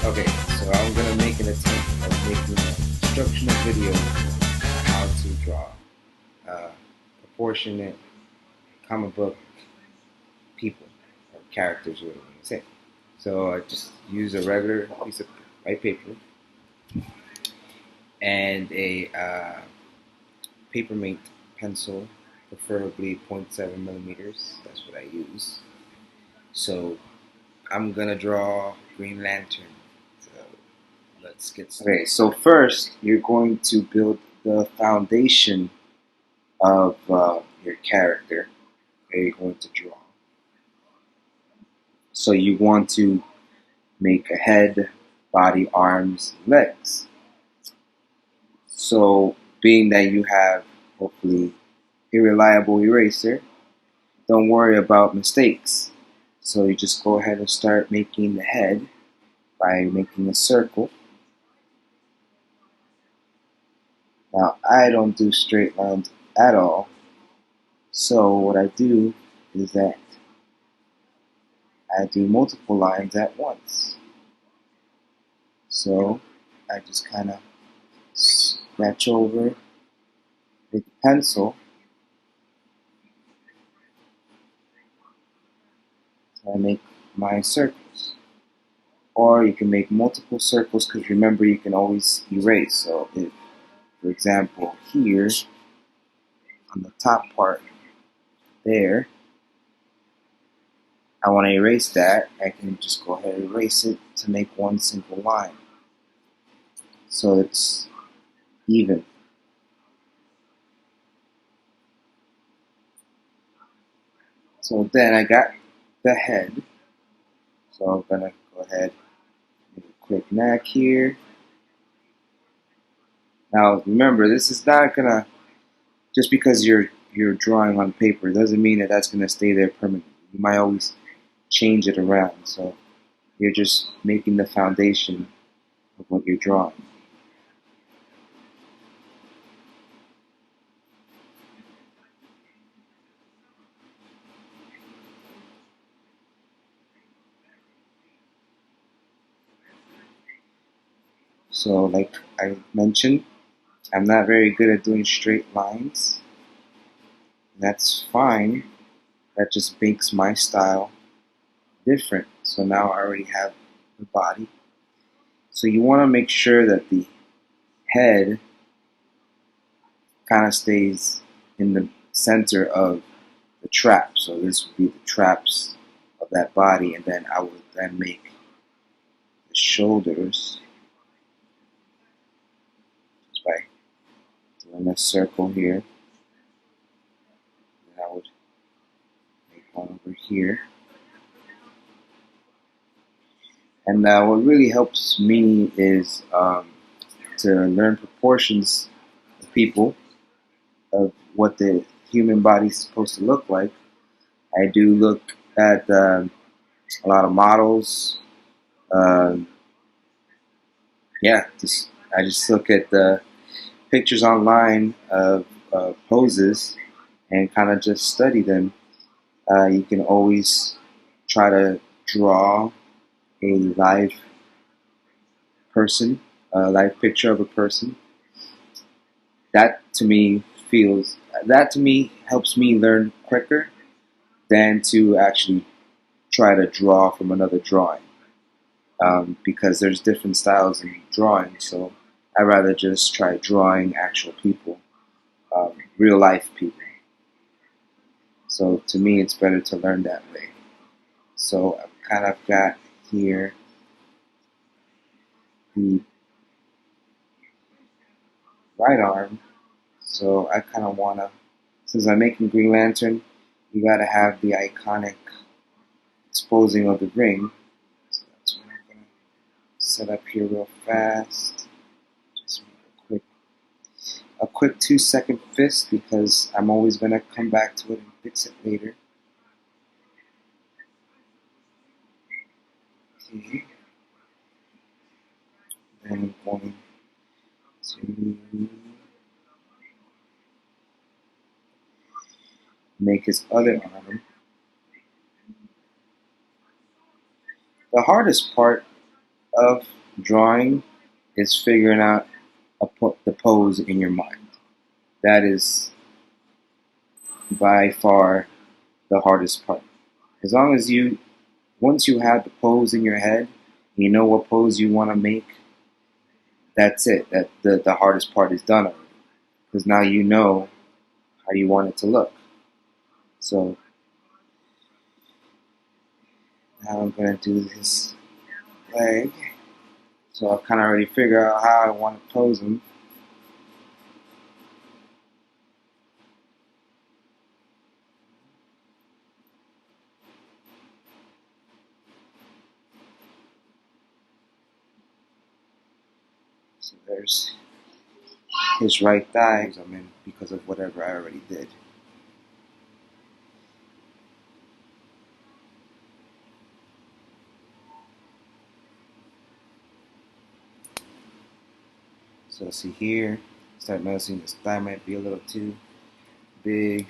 Okay, so I'm gonna make an attempt of making an instructional video on how to draw proportionate comic book people or characters, whatever you want to say. So I just use a regular piece of white paper and a Papermate pencil, preferably 0.7 millimeters. That's what I use. So I'm gonna draw Green Lantern. So let's get started. Okay, so first you're going to build the foundation of your character that you're going to draw. So you want to make a head, body, arms, legs. So being that you have hopefully a reliable eraser, don't worry about mistakes. So you just go ahead and start making the head by making a circle. Now I don't do straight lines at all. So what I do is that I do multiple lines at once. So I just kind of scratch over with the pencil. So I make my circles. Or you can make multiple circles because remember you can always erase. So if, for example, here on the top part there, I want to erase that, I can just go ahead and erase it to make one simple line. So it's even. So then I got the head. So I'm going to go ahead and make a quick neck here. Now remember, this is not going to, just because you're drawing on paper, doesn't mean that that's going to stay there permanently. You might always change it around. So you're just making the foundation of what you're drawing. So like I mentioned, I'm not very good at doing straight lines. That's fine. That just makes my style different. So now I already have the body. So you want to make sure that the head kind of stays in the center of the trap. So this would be the traps of that body, and then I would then make the shoulders just by doing a circle here. And I would make one over here. And what really helps me is to learn proportions of people, of what the human body is supposed to look like. I do look at a lot of models. Um, yeah, I just look at the pictures online of poses and kind of just study them. You can always try to draw a live person, a live picture of a person. That to me feels that to me helps me learn quicker than to actually try to draw from another drawing, because there's different styles in drawing. So I'd rather just try drawing actual people, real life people. So to me, it's better to learn that way. So I've kind of got here the right arm. So I kind of want to, since I'm making Green Lantern, you got to have the iconic exposing of the ring. So that's what I'm going to set up here real fast. Just make a quick 2-second fist because I'm always going to come back to it and fix it later. Okay. Then I'm going to make his other arm. The hardest part of drawing is figuring out the pose in your mind. That is by far the hardest part. As long as once you have the pose in your head, you know what pose you want to make, that's it. That the hardest part is done already. Because now you know how you want it to look. So now I'm going to do this leg. So I kind of already figure out how I want to pose them. So there's his right thigh. I'm in because of whatever I already did. So see here, start noticing this thigh might be a little too big.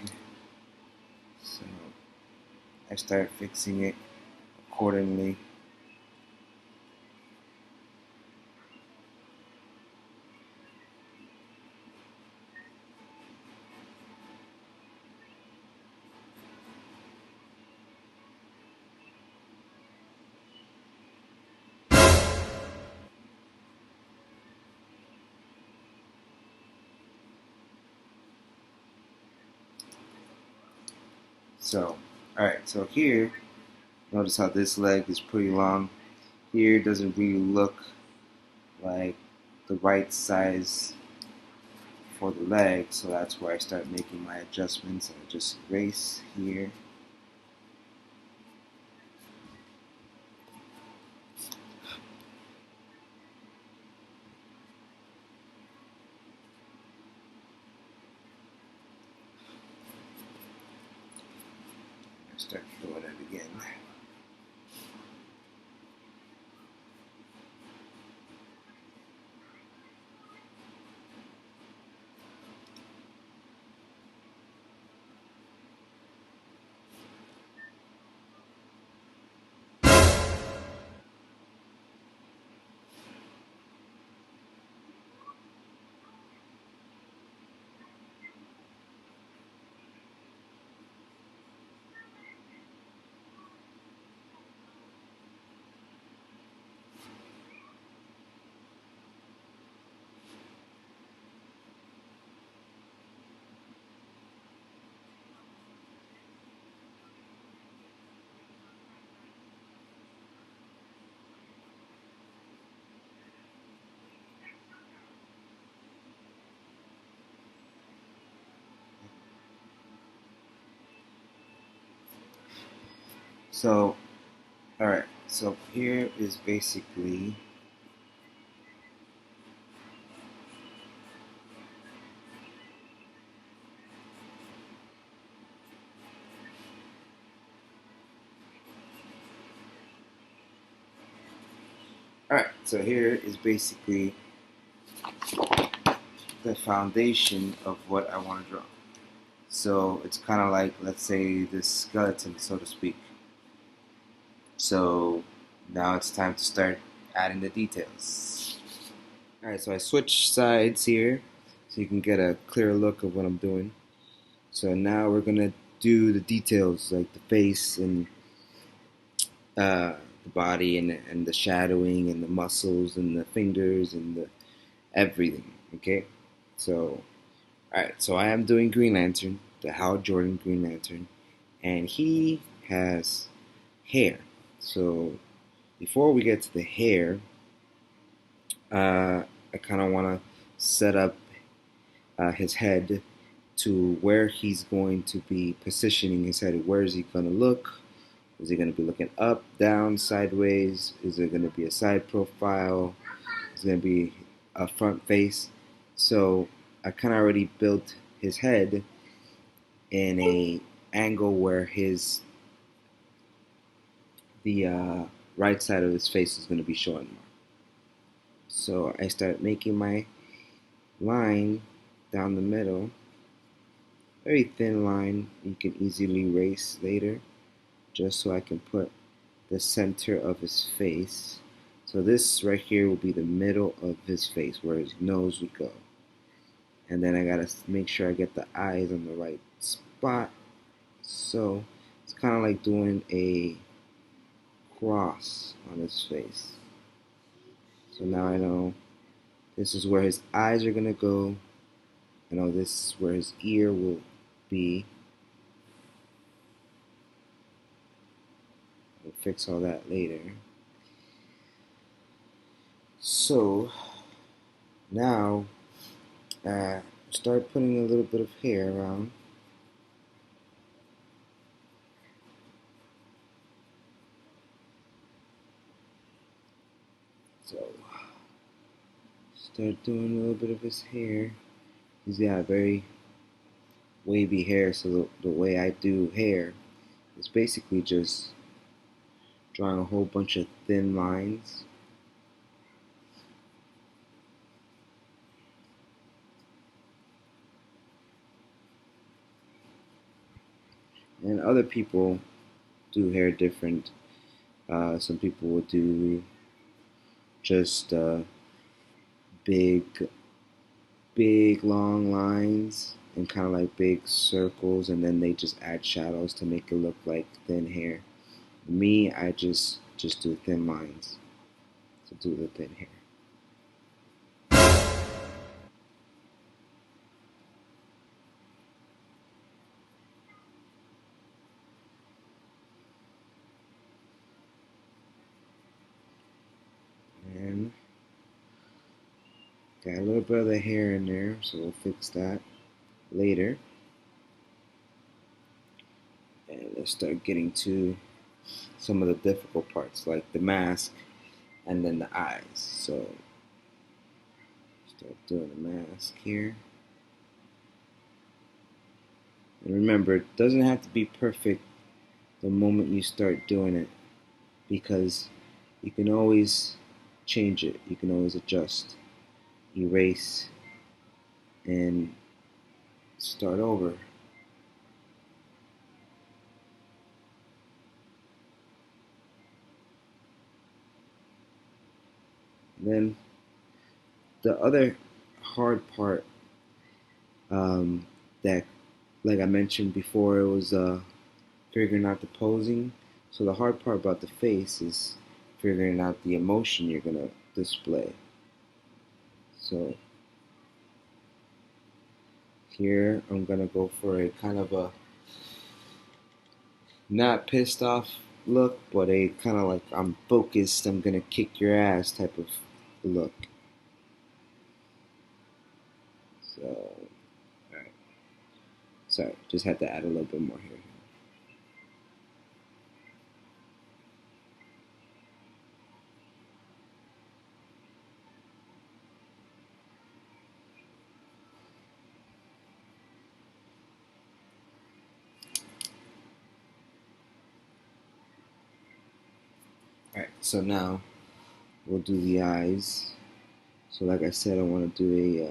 So I start fixing it accordingly. So, alright, so here, notice how this leg is pretty long. Here doesn't really look like the right size for the leg, so that's where I start making my adjustments. I just erase here. I start doing it again. So, alright, so here is basically alright, so here is basically the foundation of what I want to draw. So it's kind of like, let's say, this skeleton, so to speak. So now it's time to start adding the details. Alright, so I switch sides here so you can get a clear look of what I'm doing. So now we're going to do the details like the face and the body and the shadowing and the muscles and the fingers and the everything. Okay, so alright, so I am doing Green Lantern, the Hal Jordan Green Lantern, and he has hair. So before we get to the hair, I kind of want to set up his head to where he's going to be positioning his head. Where is he going to look? Is he going to be looking up, down, sideways? Is it going to be a side profile? Is it going to be a front face? So I kind of already built his head in a angle where the right side of his face is going to be showing more. So I start making my line down the middle, very thin line you can easily erase later, just so I can put the center of his face. So this right here will be the middle of his face where his nose would go. And then I gotta make sure I get the eyes on the right spot. So it's kind of like doing a cross on his face. So now I know this is where his eyes are gonna go. I know this is where his ear will be. We'll fix all that later. So now start putting a little bit of hair around. So start doing a little bit of his hair. He's got very wavy hair, so the way I do hair is basically just drawing a whole bunch of thin lines. And other people do hair different. Some people will do just big, big long lines and kind of like big circles, and then they just add shadows to make it look like thin hair. Me, I just do thin lines to do the thin hair. And got a little bit of the hair in there, so we'll fix that later. And let's start getting to some of the difficult parts, like the mask and then the eyes. So start doing the mask here. And remember, it doesn't have to be perfect the moment you start doing it, because you can always change it. You can always adjust, erase, and start over. And then the other hard part, that, like I mentioned before, it was figuring out the posing. So the hard part about the face is figuring out the emotion you're gonna display. So here I'm gonna go for a kind of a not pissed off look, but a kind of like I'm focused, I'm gonna kick your ass type of look. So, alright. Sorry, just had to add a little bit more here. Alright, so now we'll do the eyes. So, like I said, I want to do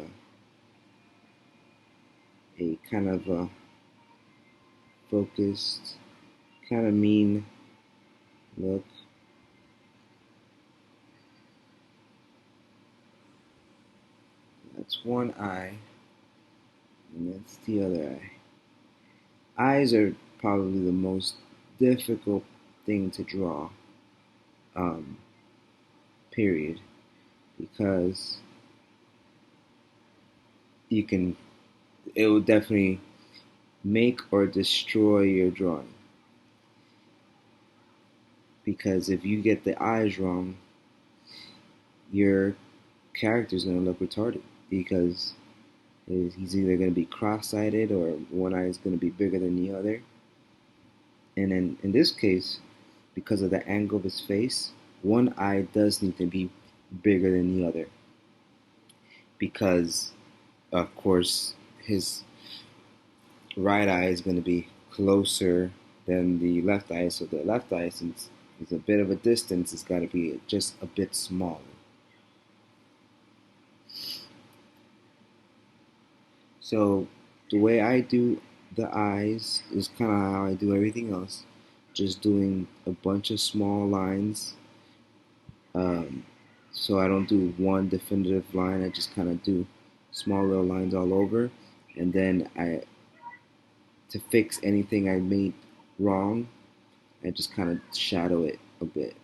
a kind of focused, kind of mean look. That's one eye, and that's the other eye. Eyes are probably the most difficult thing to draw, um, period, because you can, it will definitely make or destroy your drawing. Because if you get the eyes wrong, your character's gonna look retarded, because he's either gonna be cross-eyed or one eye is gonna be bigger than the other. And in this case, because of the angle of his face, one eye does need to be bigger than the other, because of course his right eye is going to be closer than the left eye, so the left eye, since it's a bit of a distance, it's got to be just a bit smaller. So the way I do the eyes is kind of how I do everything else, just doing a bunch of small lines, So I don't do one definitive line. I just kind of do small little lines all over, and then I to fix anything I made wrong, I just kind of shadow it a bit.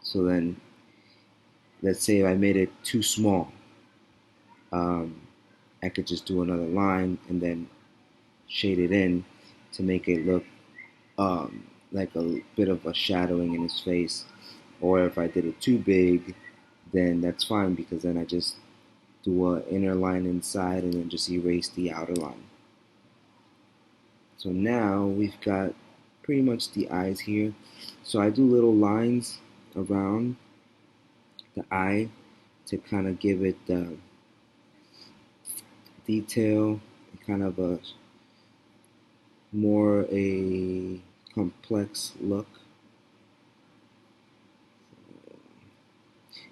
So then, let's say if I made it too small, um, I could just do another line and then shade it in to make it look like a bit of a shadowing in his face. Or if I did it too big, then that's fine because then I just do an inner line inside and then just erase the outer line. So now we've got pretty much the eyes here. So I do little lines around the eye to kind of give it the detail, kind of a more a complex look,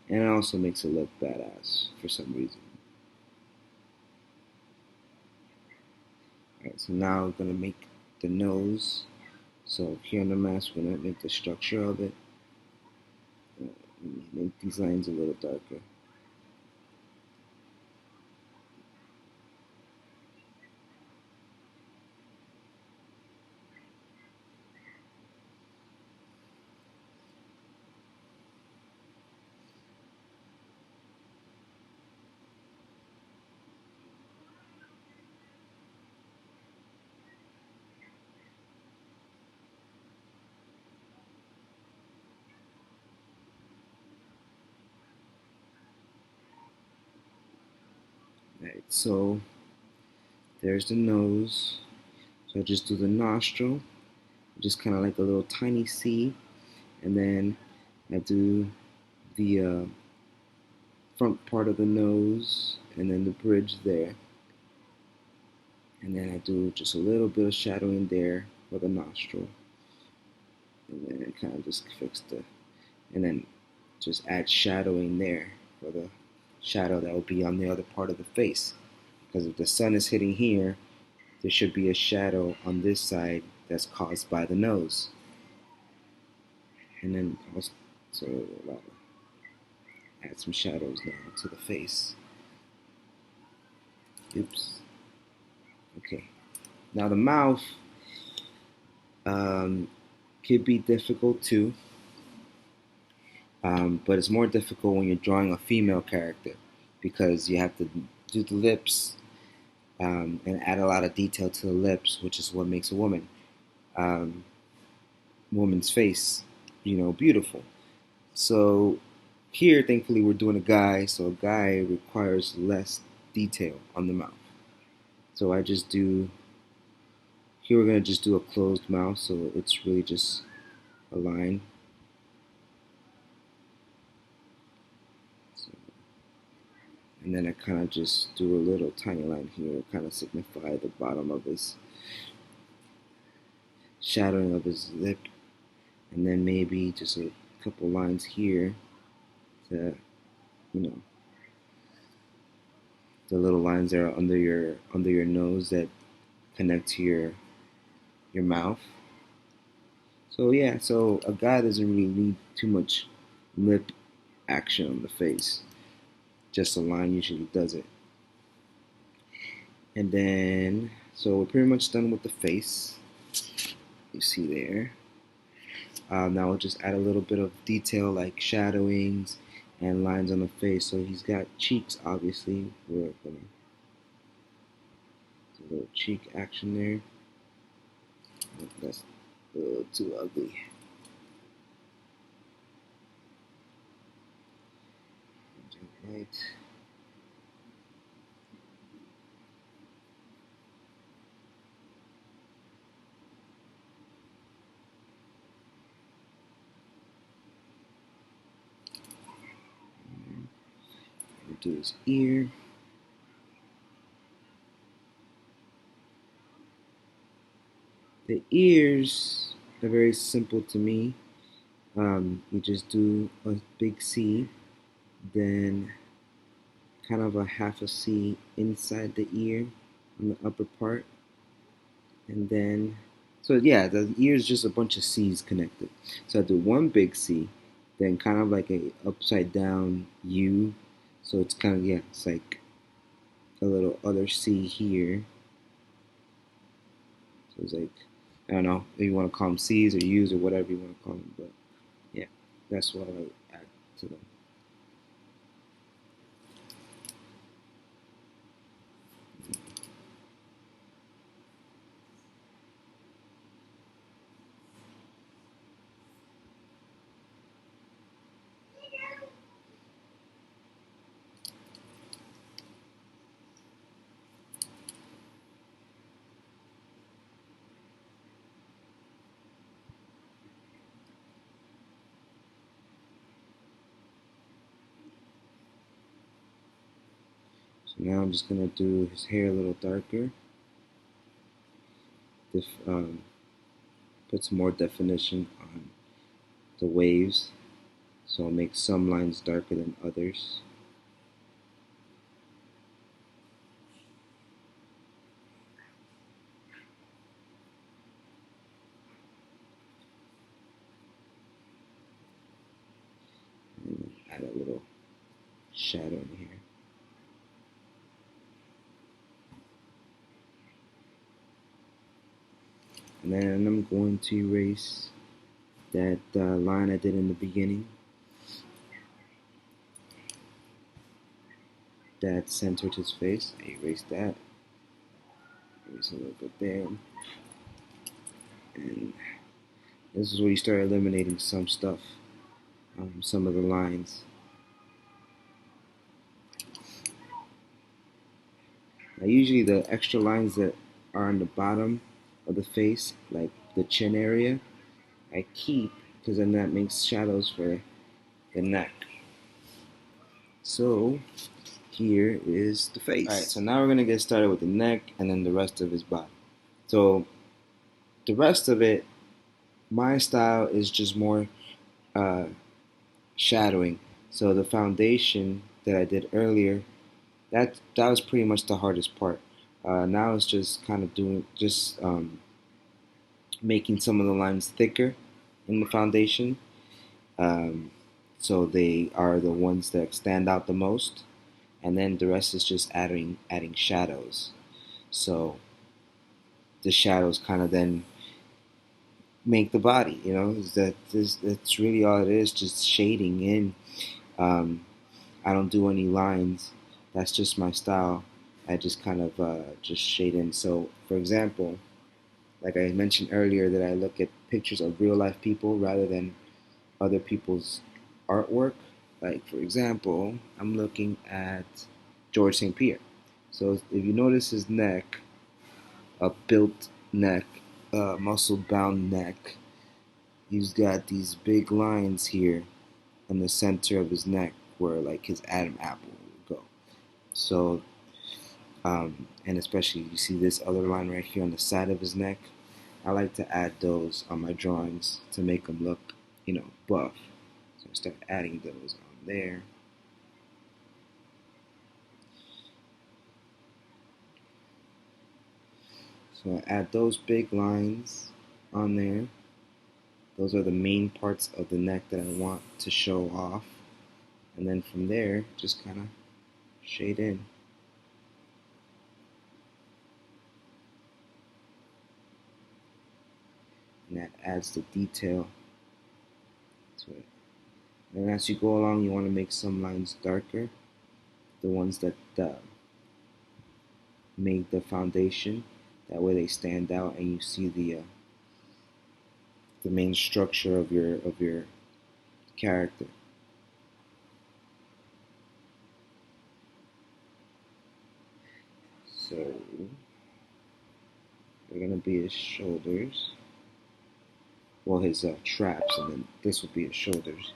and it also makes it look badass for some reason. Alright, so now we're gonna make the nose. So here on the mask, we're gonna make the structure of it. Make these lines a little darker. Alright, so there's the nose. So I just do the nostril, just kind of like a little tiny C, and then I do the front part of the nose, and then the bridge there, and then I do just a little bit of shadowing there for the nostril, and then kind of just fix the, and then just add shadowing there for the shadow that will be on the other part of the face. Because if the sun is hitting here, there should be a shadow on this side that's caused by the nose. And then also add some shadows now to the face. Oops. Okay. Now the mouth um, could be difficult too, but it's more difficult when you're drawing a female character because you have to do the lips and add a lot of detail to the lips, which is what makes a um, woman's face, beautiful. So here, thankfully, we're doing a guy, so a guy requires less detail on the mouth. So I just do, here we're going to just do a closed mouth, so it's really just a line. So, and then I kind of just do a little tiny line here, kind of signify the bottom of his, shadowing of his lip. And then maybe just a couple lines here to, you know, the little lines that are under your nose that connect to your mouth. So yeah, so a guy doesn't really need too much lip action on the face. Just a line usually does it. And then, so we're pretty much done with the face. You see there. Now we'll just add a little bit of detail like shadowings and lines on the face. So he's got cheeks, obviously. We're gonna do a little cheek action there. That's a little too ugly. Right. We'll do his ear. The ears are very simple to me. You just do a big C, then kind of a half a C inside the ear on the upper part, and then so yeah, the ear is just a bunch of C's connected. So I do one big C, then kind of like a upside down U. So it's kind of, yeah, it's like a little other C here. So it's like, I don't know if you want to call them C's or U's or whatever you want to call them, but yeah, that's what I would add to them. So now I'm just gonna do his hair a little darker, um, put some more definition on the waves, so I'll make some lines darker than others. And add a little shadow in here. And then I'm going to erase that line I did in the beginning that centered his face. I erase that. Erase a little bit there. And this is where you start eliminating some stuff, some of the lines. Now, usually the extra lines that are on the bottom of the face, like the chin area, I keep because then that makes shadows for the neck. So here is the face. Alright, so now we're going to get started with the neck and then the rest of his body. So the rest of it, my style is just more uh, shadowing. So the foundation that I did earlier, that was pretty much the hardest part. Now it's just kind of making some of the lines thicker in the foundation, um, so they are the ones that stand out the most, and then the rest is just adding shadows. So the shadows kind of then make the body. That's really all it is, just shading in. Um, I don't do any lines. That's just my style. I just kind of just shade in. So, for example, like I mentioned earlier, that I look at pictures of real life people rather than other people's artwork. Like, for example, I'm looking at George St. Pierre. So, if you notice his neck, a built neck, muscle bound neck, he's got these big lines here in the center of his neck where, like, his Adam apple would go. So, and especially you see this other line right here on the side of his neck. I like to add those on my drawings to make them look, buff. So I start adding those on there. So I add those big lines on there. Those are the main parts of the neck that I want to show off. And then from there, just kind of shade in. And that adds the detail to it. And as you go along, you want to make some lines darker, the ones that make the foundation. That way they stand out, and you see the main structure of your character. So they're gonna be his shoulders. Well, his traps, and then this will be his shoulders.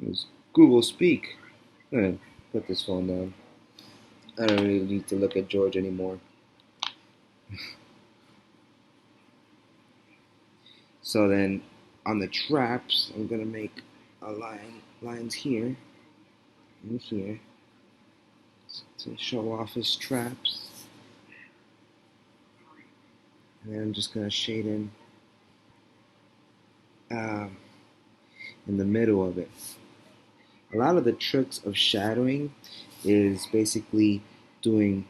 It's Google Speak. I'm gonna put this phone down. I don't really need to look at George anymore. So then, on the traps, I'm gonna make lines here and here to show off his traps. And then I'm just gonna shade in um, in the middle of it. A lot of the tricks of shadowing is basically doing,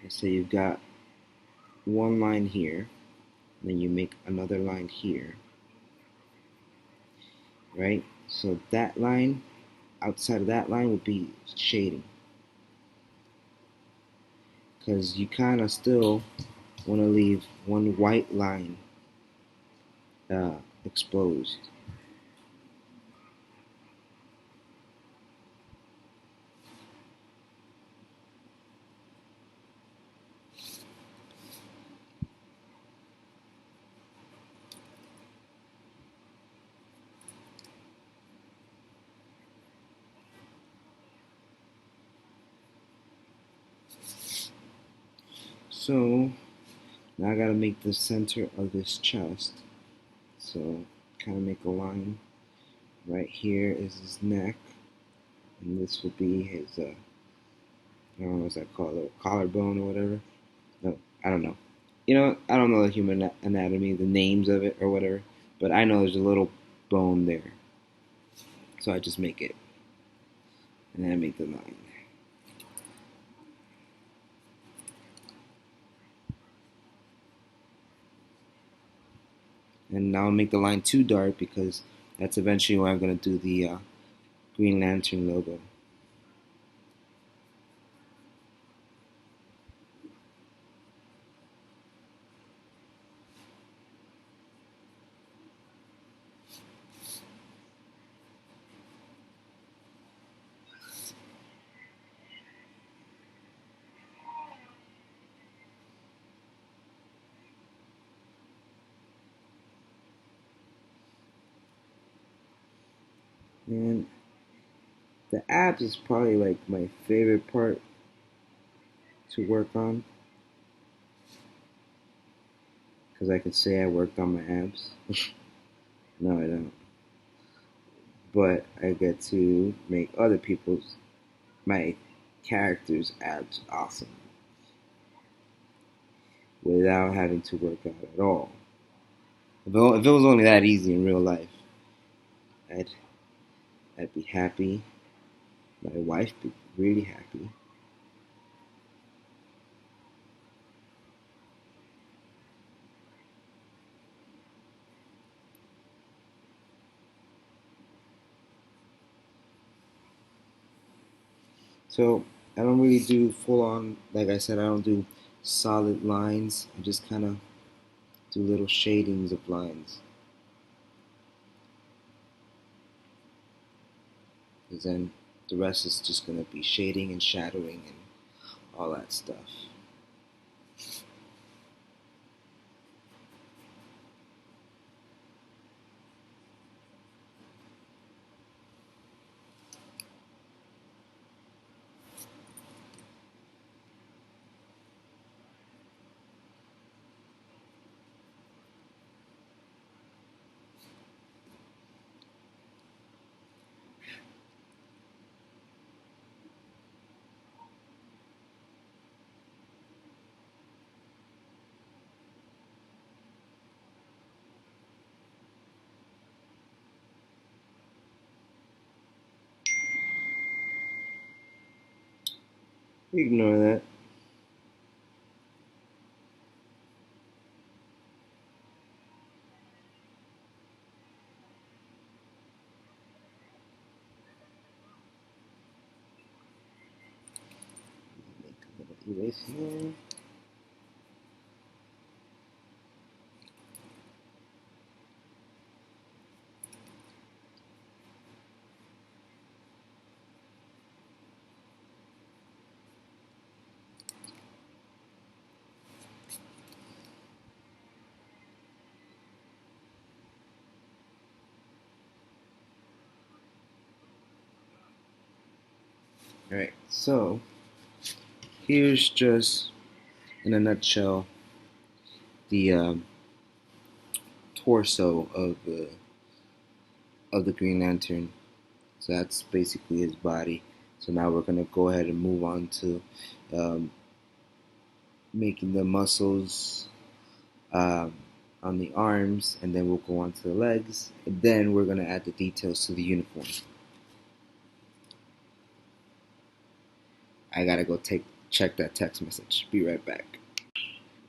let's say you've got one line here, then you make another line here, right? So that line, outside of that line would be shading, because you kind of still want to leave one white line exposed. So now I gotta make the center of this chest. So kind of make a line. Right here is his neck, and this would be his I don't know what's that called, a collarbone or whatever. No, I don't know. I don't know the human anatomy, the names of it or whatever, but I know there's a little bone there. So I just make it, and then I make the line. And now I'll make the line too dark because that's eventually where I'm going to do the Green Lantern logo. And the abs is probably like my favorite part to work on because I could say I worked on my abs. No, I don't. But I get to make other people's, my character's abs awesome without having to work out at all. If it was only that easy in real life, I'd I'd be happy. My wife be really happy. So I don't really do full on, like I said, I don't do solid lines. I just kind of do little shadings of lines. Because then the rest is just going to be shading and shadowing and all that stuff. Ignore that. Make a little erase here. Alright, so here's just, in a nutshell, the torso of the Green Lantern. So that's basically his body. So now we're gonna go ahead and move on to um, making the muscles um, on the arms, and then we'll go on to the legs, and then we're going to add the details to the uniform. I gotta go check that text message. Be right back.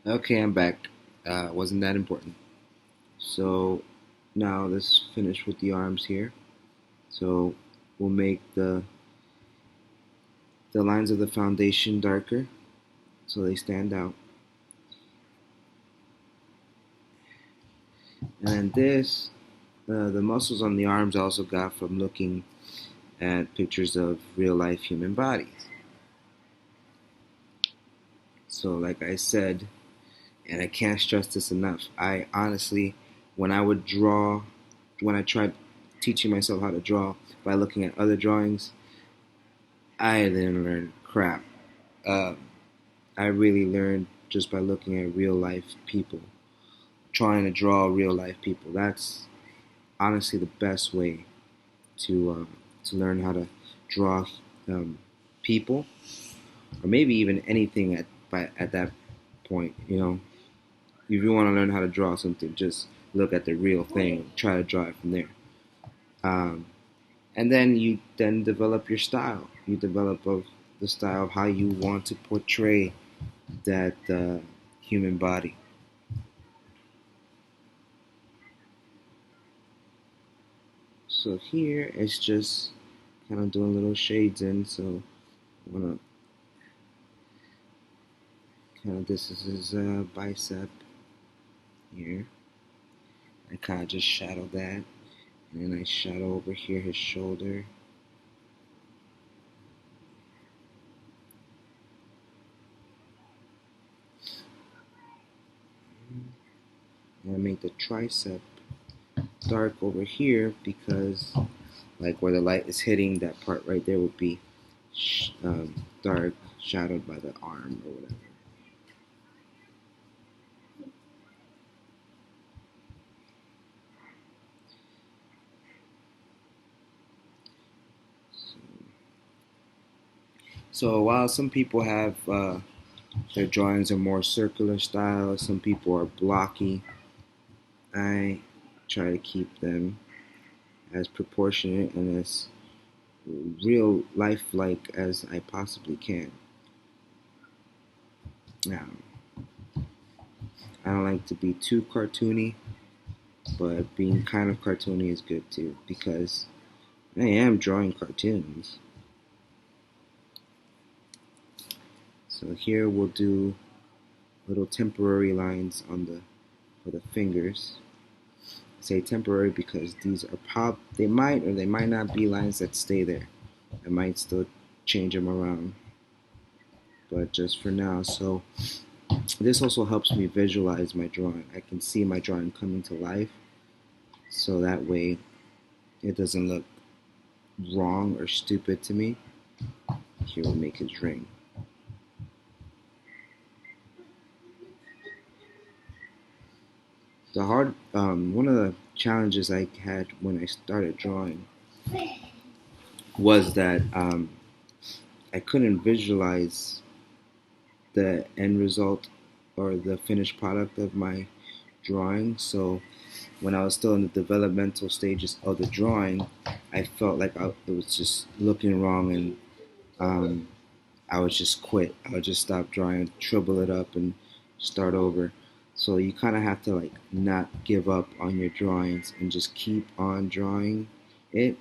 Okay, I'm back. Wasn't that important. So now let's finish with the arms here. So we'll make the lines of the foundation darker so they stand out. And this, the muscles on the arms I also got from looking at pictures of real life human bodies. So like I said, and I can't stress this enough, I honestly, when I would draw, when I tried teaching myself how to draw by looking at other drawings, I didn't learn crap. Uh, I really learned just by looking at real life people, trying to draw real life people. That's honestly the best way to learn how to draw um, people, or maybe even anything at that point. You know, if you want to learn how to draw something, just look at the real thing, try to draw it from there. Um, and then you then develop your style. You develop the style of how you want to portray that human body. So here it's just kind of doing little shades in. So I want to kind of, this is his bicep here. I kind of just shadow that, and then I shadow over here his shoulder. And I make the tricep dark over here because, like where the light is hitting, that part right there would be dark, shadowed by the arm or whatever. So while some people have their drawings are more circular style, some people are blocky, I try to keep them as proportionate and as real life-like as I possibly can. Now, I don't like to be too cartoony, but being kind of cartoony is good too because I am drawing cartoons. So here we'll do little temporary lines on the for the fingers. I say temporary because these are they might or they might not be lines that stay there. I might still change them around, but just for now. So this also helps me visualize my drawing. I can see my drawing coming to life, so that way it doesn't look wrong or stupid to me. Here we'll make his ring. One of the challenges I had when I started drawing was that I couldn't visualize the end result or the finished product of my drawing. So when I was still in the developmental stages of the drawing, I felt like it was just looking wrong, and um, I would just quit. I would just stop drawing, shrivel it up, and start over. So you kind of have to like not give up on your drawings and just keep on drawing it,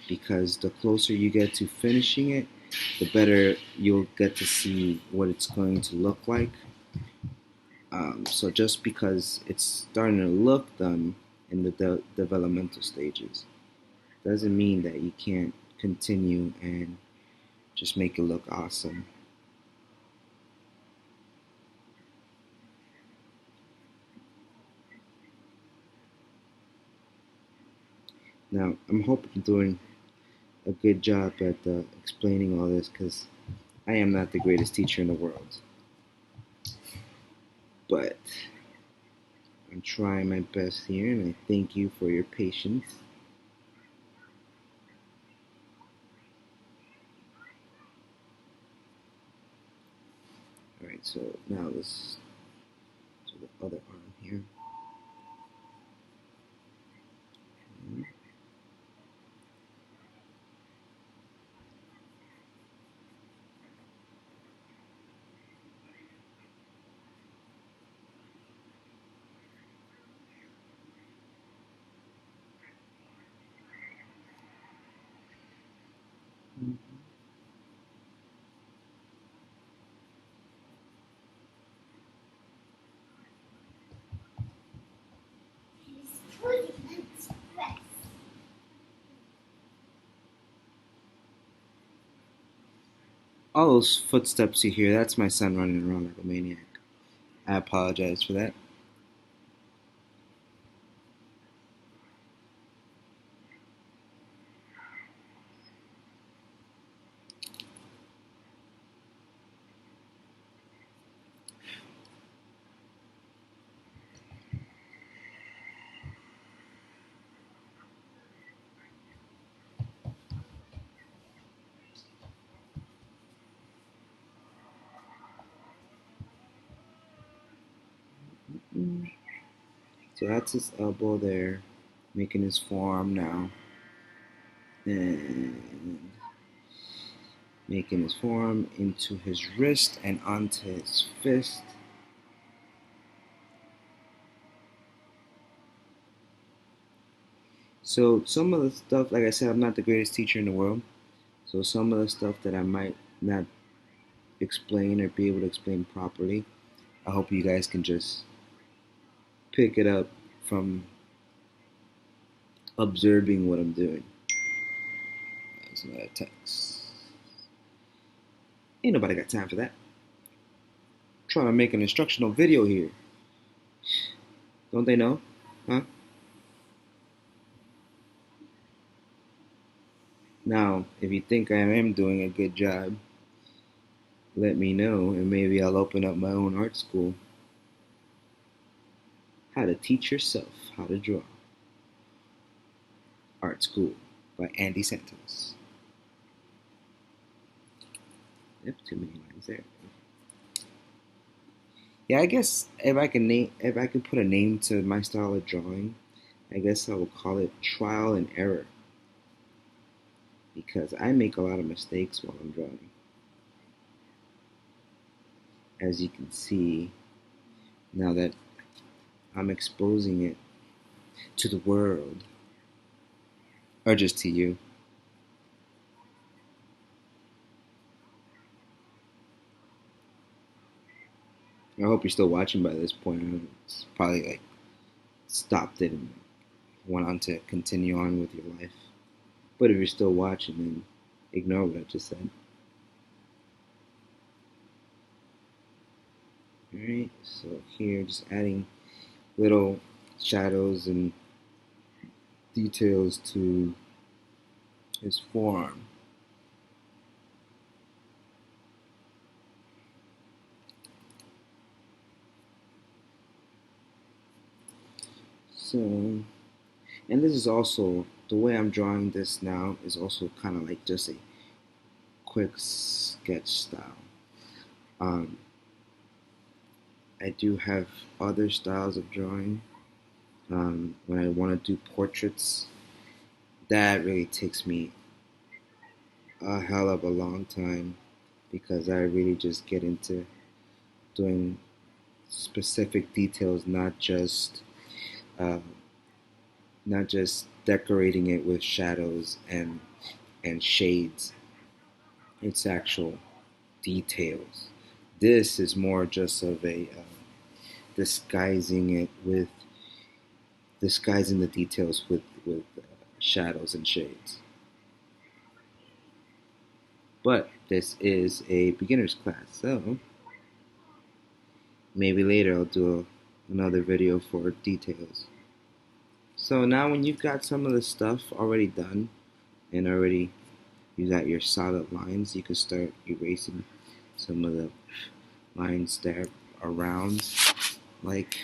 because the closer you get to finishing it, the better you'll get to see what it's going to look like. So just because it's starting to look done in the developmental stages doesn't mean that you can't continue and just make it look awesome. Now, I'm hoping I'm doing a good job at explaining all this because I am not the greatest teacher in the world. But I'm trying my best here, and I thank you for your patience. Alright, so now let's do the other arm here. Mhm. All those footsteps you hear, that's my son running around like a maniac. I apologize for that. Mm. So that's his elbow there, making his forearm now, and making his forearm into his wrist and onto his fist. So some of the stuff, like I said, I'm not the greatest teacher in the world. So some of the stuff that I might not explain or be able to explain properly, I hope you guys can just pick it up from observing what I'm doing. That's another text. Ain't nobody got time for that. I'm trying to make an instructional video here. Don't they know? Huh? Now, if you think I am doing a good job, let me know and maybe I'll open up my own art school. How to Teach Yourself How to Draw. Art School by Andy Santos. Yep, too many lines there. Yeah, I guess if I can put a name to my style of drawing, I guess I will call it trial and error because I make a lot of mistakes while I'm drawing. As you can see, now that I'm exposing it to the world, or just to you. I hope you're still watching by this point. It's probably like stopped it and went on to continue on with your life. But if you're still watching, then ignore what I just said. Alright, so here just adding little shadows and details to his forearm. So, and this is also the way I'm drawing this now is also kind of like just a quick sketch style. Um, I do have other styles of drawing. When I want to do portraits, that really takes me a hell of a long time because I really just get into doing specific details, uh, not just decorating it with shadows and shades. It's actual details. This is more just of a disguising it with disguising the details with shadows and shades. But this is a beginner's class, so maybe later I'll do another video for details. So now when you've got some of the stuff already done and already you got your solid lines, you can start erasing some of the lines that are around. Like,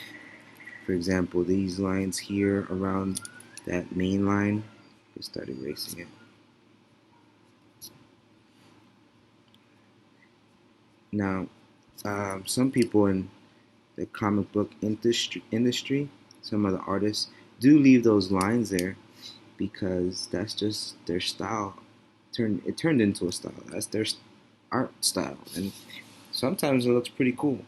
for example, these lines here around that main line, you can start erasing it. Now, some people in the comic book industry, some of the artists do leave those lines there because that's just their style. It turned into a style. That's their art style, and sometimes it looks pretty cool.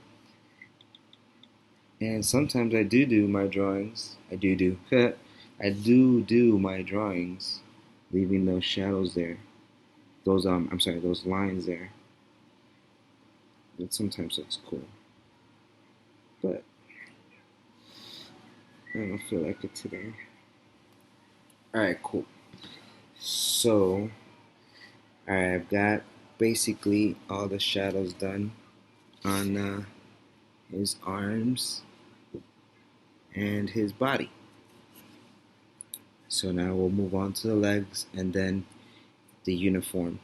And sometimes I do my drawings. I do my drawings, leaving those shadows there. those I'm sorry, those lines there. It sometimes looks cool, but I don't feel like it today. All right, cool. So, all right, I've got basically all the shadows done on his arms and his body. So now we'll move on to the legs and then the uniform.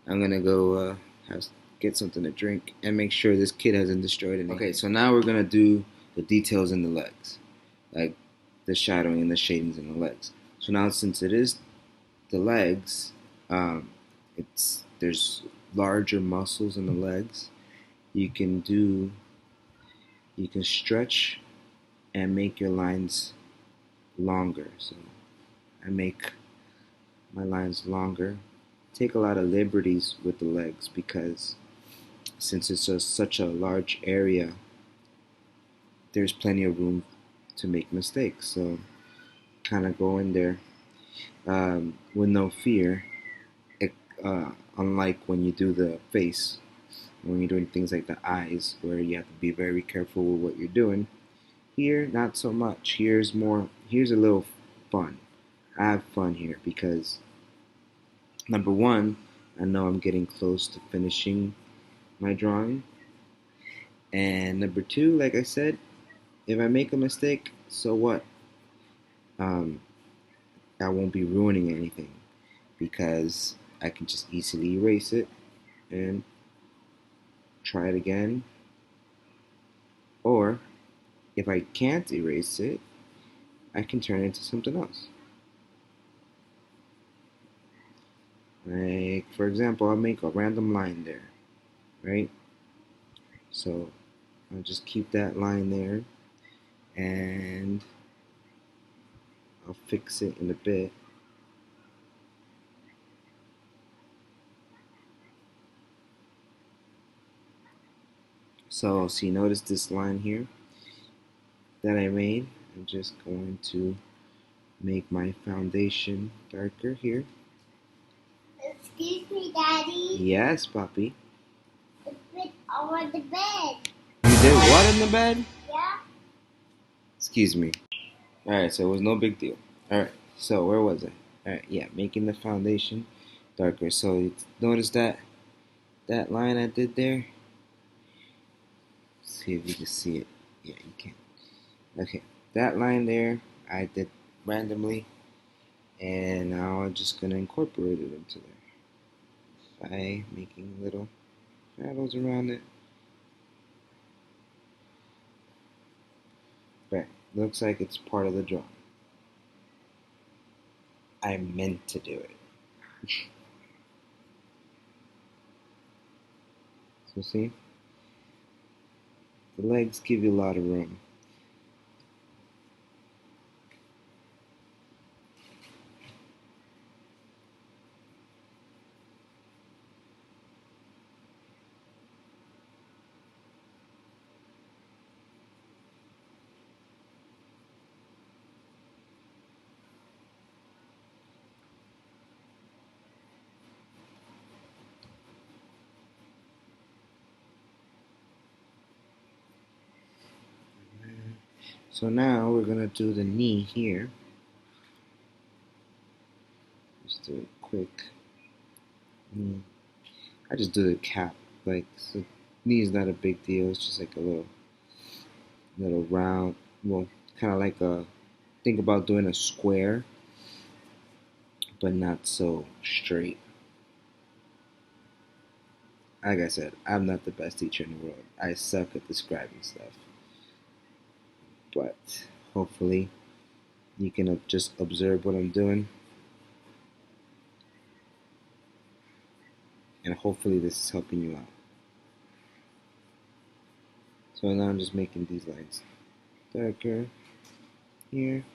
I'm gonna go get something to drink and make sure this kid hasn't destroyed anything. Okay, so now we're gonna do the details in the legs, like the shadowing and the shadings in the legs. So now since it is the legs, there's larger muscles in the legs. You can stretch and make your lines longer. So I make my lines longer. Take a lot of liberties with the legs because since it's such a large area, there's plenty of room to make mistakes. So kind of go in there with no fear. It, unlike when you do the face, when you're doing things like the eyes, where you have to be very careful with what you're doing. Here, not so much. Here's a little fun. I have fun here because number one, I know I'm getting close to finishing my drawing. And number two, like I said, if I make a mistake, so what? Um, I won't be ruining anything because I can just easily erase it and try it again. Or if I can't erase it, I can turn it into something else. Like, for example, I'll make a random line there, right? So I'll just keep that line there and I'll fix it in a bit. So notice this line here that I made. I'm just going to make my foundation darker here. Excuse me, Daddy. Yes, Papi. It's been over the bed. You did what in the bed? Yeah? Excuse me. Alright, so it was no big deal. Alright, so where was I? Alright, yeah, making the foundation darker. So notice that line I did there? See if you can see it. Yeah, you can. Okay, that line there I did randomly, and now I'm just gonna incorporate it into there by making little shadows around it. Right, looks like it's part of the drawing. I meant to do it. So see, the legs give you a lot of room. So now we're gonna do the knee here. Just do it quick. I just do the cap. Like, so knee is not a big deal. It's just like a little round. Well, kind of like think about doing a square, but not so straight. Like I said, I'm not the best teacher in the world. I suck at describing stuff. But hopefully you can just observe what I'm doing. And hopefully this is helping you out. So now I'm just making these lines darker here.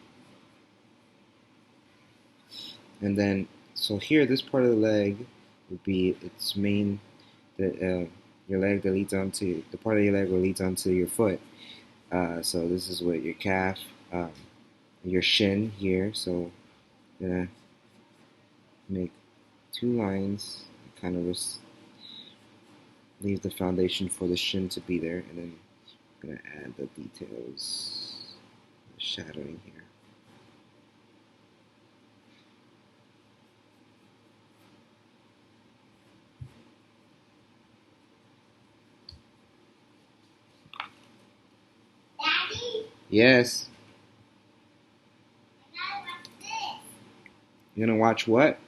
And then, so here, this part of the leg would be its main, your leg that leads onto, the part of your leg that leads onto your foot. So this is what your calf, your shin here. So I'm gonna make 2 lines, kind of just leave the foundation for the shin to be there, and then I'm gonna add the details, the shadowing here. Daddy, Yes. I gotta watch this. You're gonna watch what?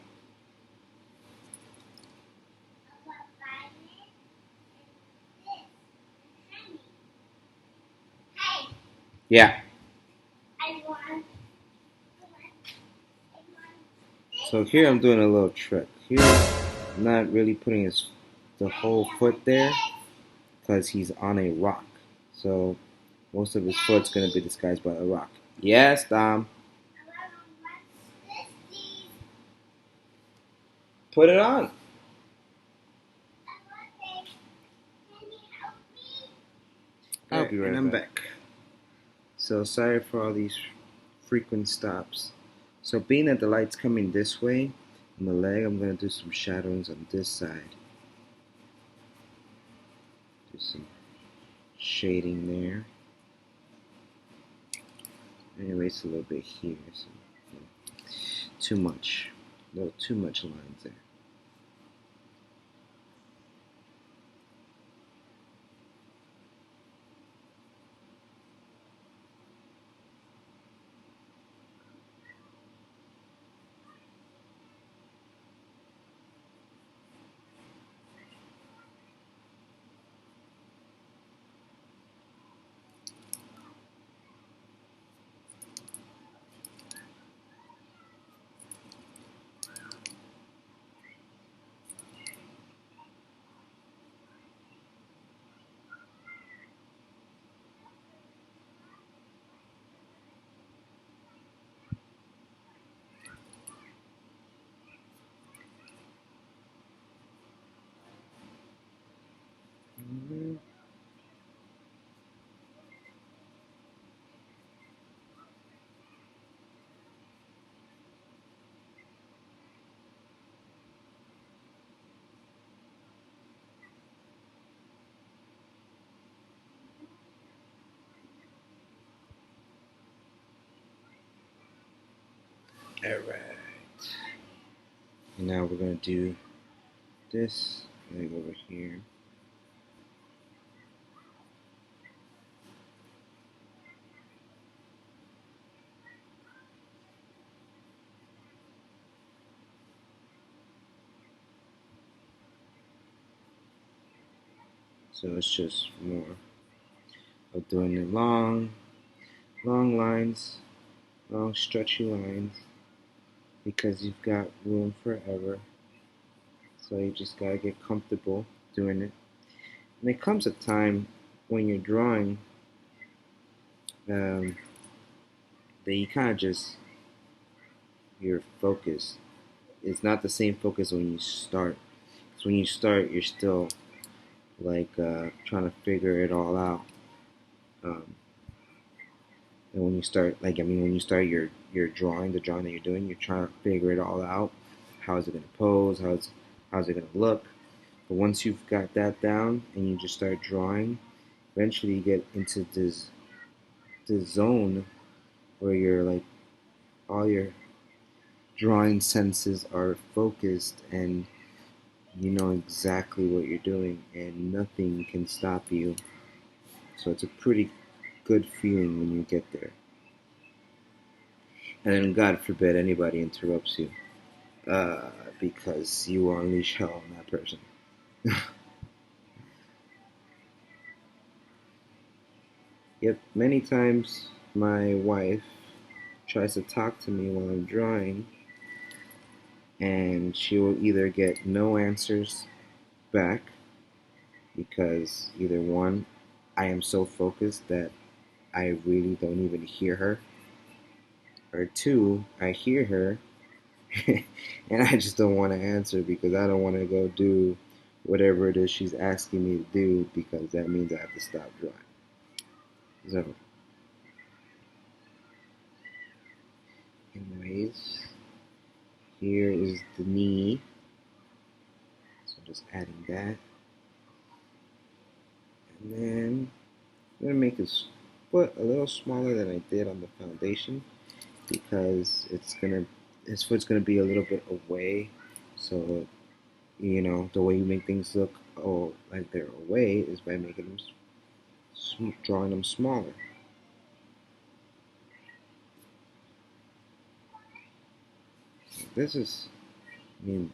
About Violet and this. And Honey. Hey, Yeah. I want this. So here I'm doing a little trick. Here I'm not really putting the whole foot there because he's on a rock. So most of his foot's gonna be disguised by a rock. Yes, Dom. I wanna watch this, please. Put it on. I want it. Can you help me? I'll be right back. So sorry for all these frequent stops. So being that the light's coming this way on the leg, I'm gonna do some shadowings on this side. Do some shading there. And erase a little bit here. So, too much. A little too much lines there. Mhm. Alright. And now we're gonna do this leg over here. So it's just more of doing the long lines, long stretchy lines, because you've got room forever. So you just gotta get comfortable doing it. And there comes a time when you're drawing um, that you kind of just, your focus is not the same focus when you start. Because when you start, you're still like trying to figure it all out. Um, and when you start, like, I mean, when you start your drawing, the drawing that you're doing, you're trying to figure it all out. How is it going to pose? How's it going to look? But once you've got that down and you just start drawing, eventually you get into this zone where you're like, all your drawing senses are focused and you know exactly what you're doing and nothing can stop you. So it's a pretty good feeling when you get there. And then God forbid anybody interrupts you because you will unleash hell on that person. Yep, many times my wife tries to talk to me while I'm drawing, and she will either get no answers back because either one, I am so focused that I really don't even hear her, or two, I hear her and I just don't want to answer because I don't want to go do whatever it is she's asking me to do because that means I have to stop drawing. So, anyways, here is the knee. Just adding that, and then I'm gonna make his foot a little smaller than I did on the foundation because his foot's gonna be a little bit away. So the way you make things look like they're away is by making them drawing them smaller. This is, I mean,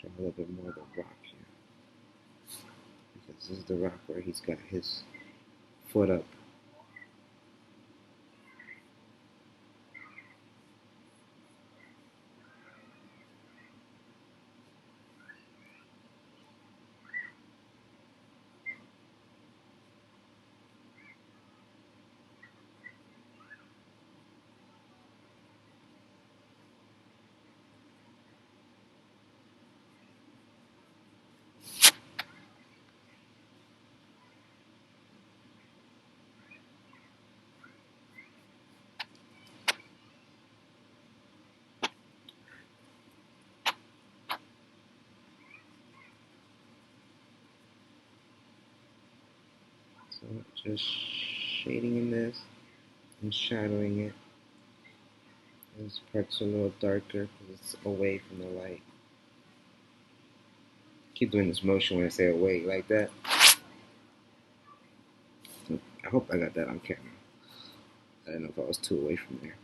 draw a little bit more of the rock here because this is the rock where he's got his foot up. So just shading in this and shadowing it. This part's a little darker because it's away from the light. Keep doing this motion when I say away like that. I hope I got that on camera. I don't know if I was too away from there.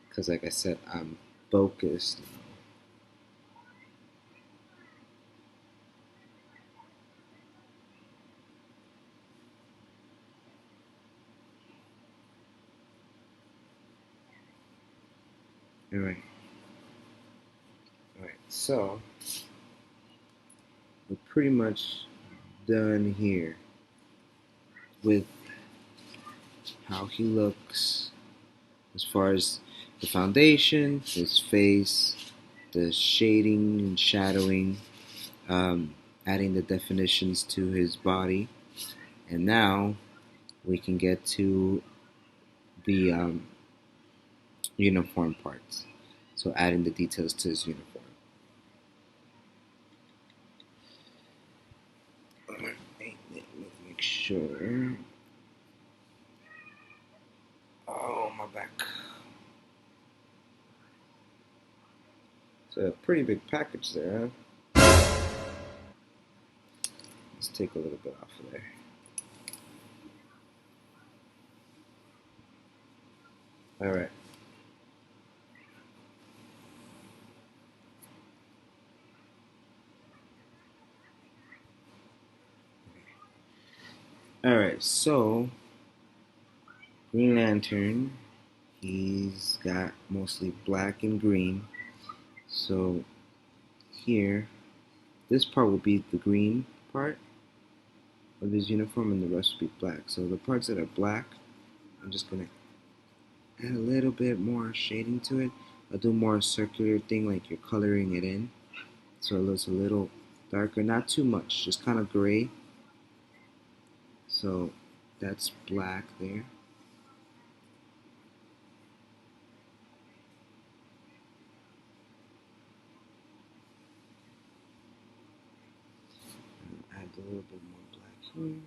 Because like I said, I'm focused. Alright. Alright, so we're pretty much done here with how he looks as far as the foundation, his face, the shading and shadowing, adding the definitions to his body. And now we can get to the uniform parts. So adding the details to his uniform. Alright, let me make sure. Oh, my back. It's a pretty big package there, huh? Let's take a little bit off of there. Alright. Alright, so Green Lantern, he's got mostly black and green. So here, this part will be the green part of his uniform and the rest will be black. So the parts that are black, I'm just going to add a little bit more shading to it. I'll do more circular thing like you're coloring it in. So it looks a little darker, not too much, just kind of gray. So that's black there. Add a little bit more black here.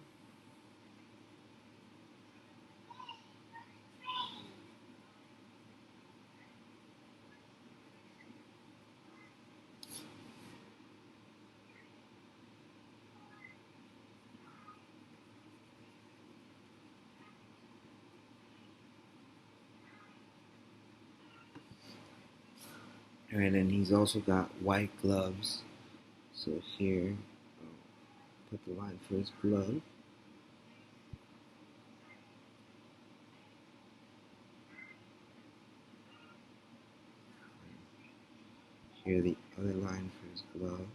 Alright, and he's also got white gloves. So here, I'll put the line for his glove. Here, the other line for his glove.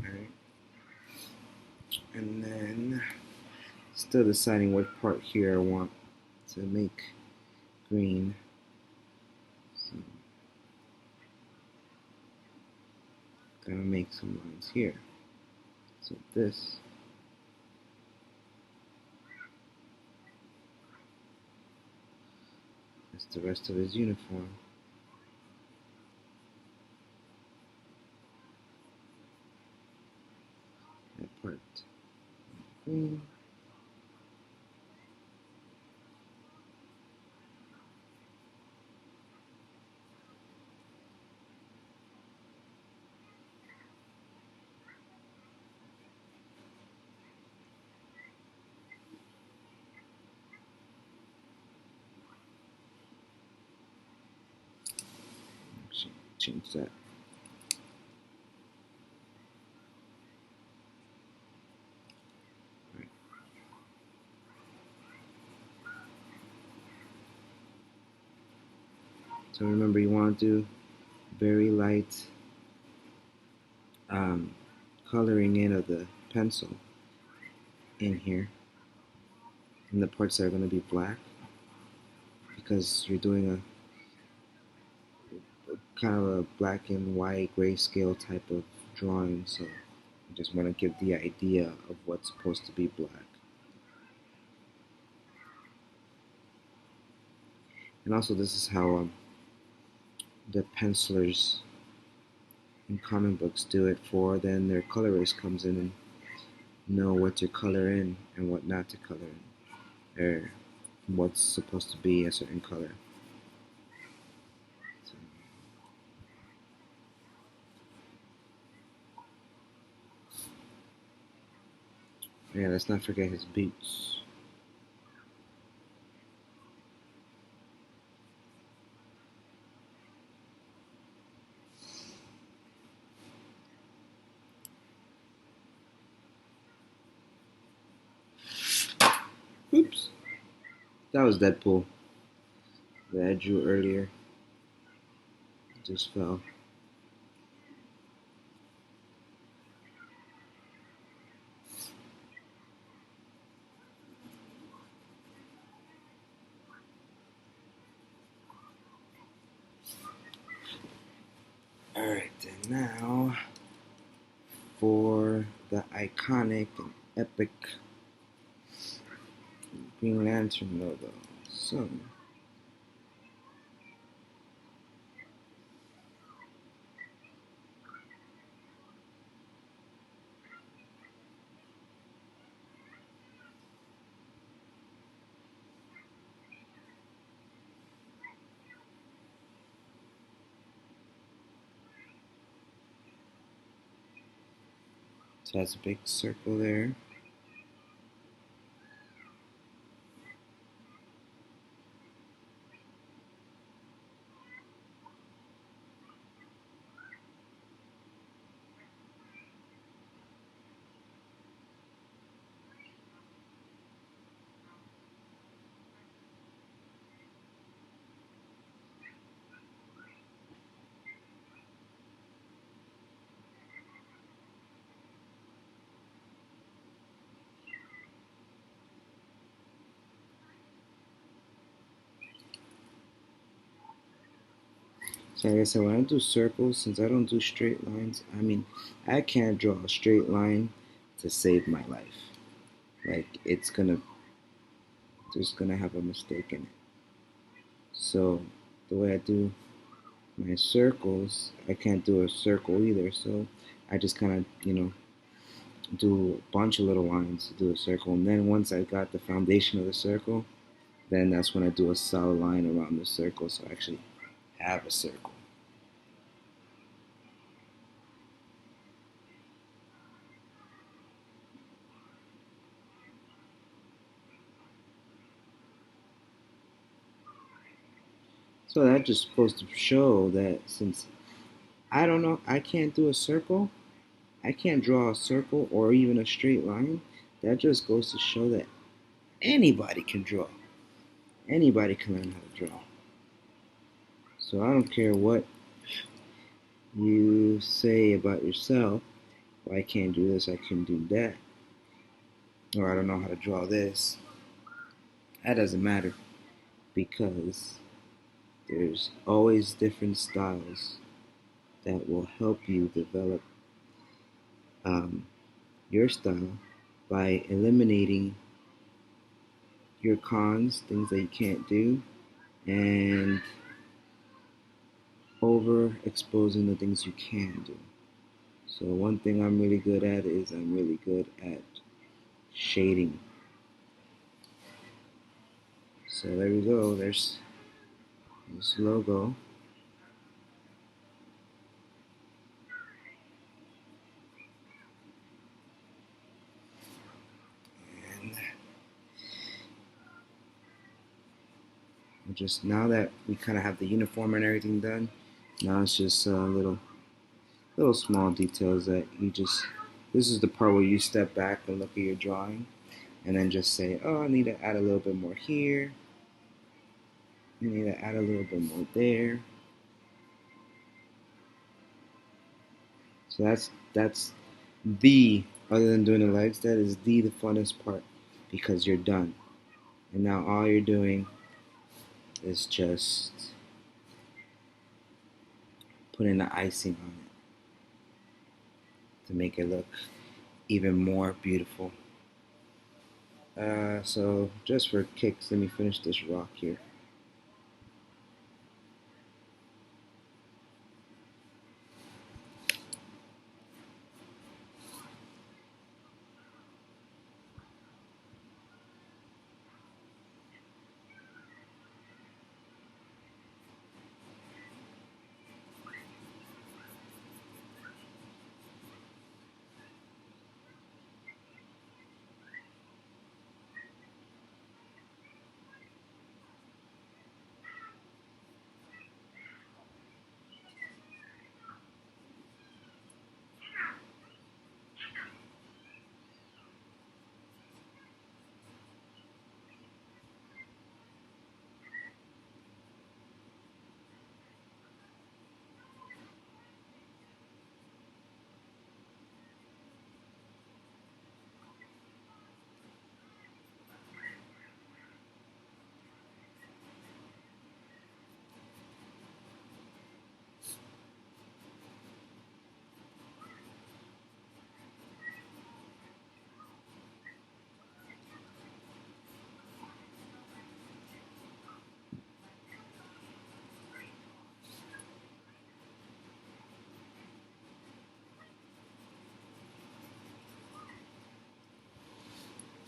Alright. And then still deciding what part here I want to make green. So gotta make some lines here. So this is the rest of his uniform. That part green. Actually, change that. Right. So remember, you want to do very light coloring in of the pencil in here, and the parts that are going to be black, because you're doing a kind of a black and white grayscale type of drawing. So I just want to give the idea of what's supposed to be black. And also, this is how the pencilers in comic books do it for. Then their colorist comes in and know what to color in and what not to color in, or what's supposed to be a certain color. So, yeah, let's not forget his boots. Oops, that was Deadpool that I drew earlier. It just fell. Alright, and now for the iconic and epic Green Lantern logo. So, that's a big circle there. So like I said, when I do circles, since I don't do straight lines, I mean, I can't draw a straight line to save my life. Like, there's gonna have a mistake in it. So the way I do my circles, I can't do a circle either. So I just kind of, do a bunch of little lines to do a circle. And then once I got the foundation of the circle, then that's when I do a solid line around the circle. So I actually have a circle. So that's just supposed to show that since I don't know, I can't do a circle, I can't draw a circle or even a straight line. That just goes to show that anybody can draw. Anybody can learn how to draw. So I don't care what you say about yourself. Well, I can't do this, I can do that. or I don't know how to draw this. That doesn't matter because there's always different styles that will help you develop um, your style by eliminating your cons, things that you can't do, and overexposing the things you can do. So one thing I'm really good at is I'm really good at shading. So there we go. There's this logo. And just now that we kind of have the uniform and everything done, now it's just little small details that you just. This is the part where you step back and look at your drawing, and then just say, "Oh, I need to add a little bit more here. I need to add a little bit more there." So that's the other than doing the legs, that is the funnest part because you're done, and now all you're doing is just putting the icing on it to make it look even more beautiful. So just for kicks, let me finish this rock here.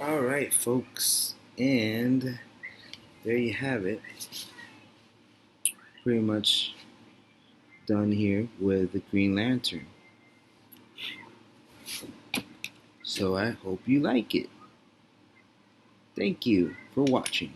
All right, folks, and there you have it. Pretty much done here with the Green Lantern. So I hope you like it. Thank you for watching.